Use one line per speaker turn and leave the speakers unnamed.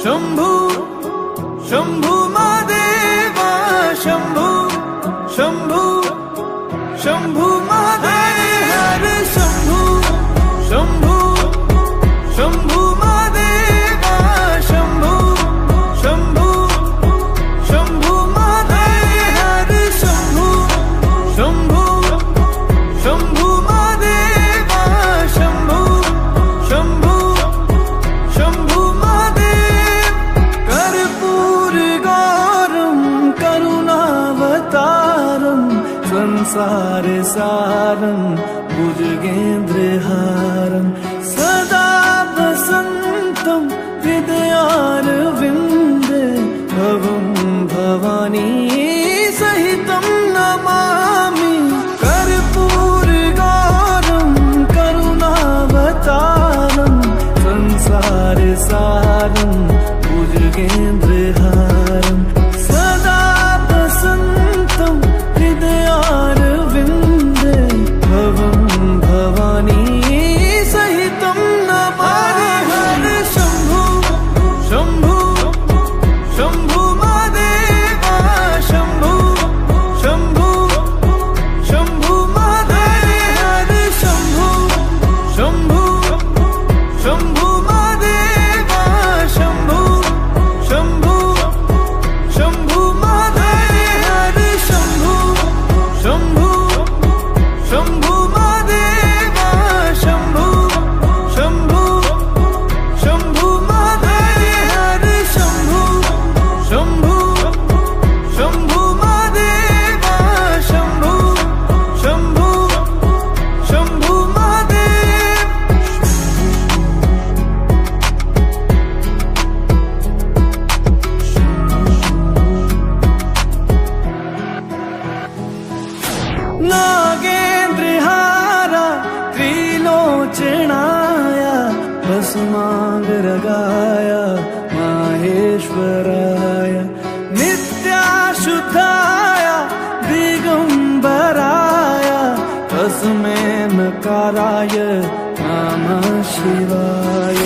शंभू शंभू महादेवा शंभू शंभू शंभू महादेव हर शंभू शंभू शंभू महादेवा शंभू शंभू शंभू महादेव हर शंभू शंभू शंभू महादेवा शंभू शंभू शंभू महादेव कर्पूर गौरम करुणावतारम संसार सारं भुजगेन्द्रहारं सदा वसन्तं हृदयारविन्दे भवं भवानी सहितं नमामि कर्पूरगौरं करुणावतारं संसारसारं भुजगेन्द्रहारं सदा वसन्तं हृदयारविन्दे भवं भवानी सहितं नमामि हर शंभू शंभू शंभू महादेवा शंभू शंभू शंभू महादेव हर शंभू शंभू शंभू महादेवा शंभू शंभू शंभू महादेव हर शंभू शंभू शंभू महादेवा शंभू शंभू शंभू महादेव हर शंभू शंभू शंभू महादेवा शंभू शंभू शंभू महादेव नागेन्द्रहारा त्रिलोचनाय भस्मांगरागाय माहेश्वराय नित्याशुद्धाय दिगंबराय तस्मै नकाराय नमः शिवाय।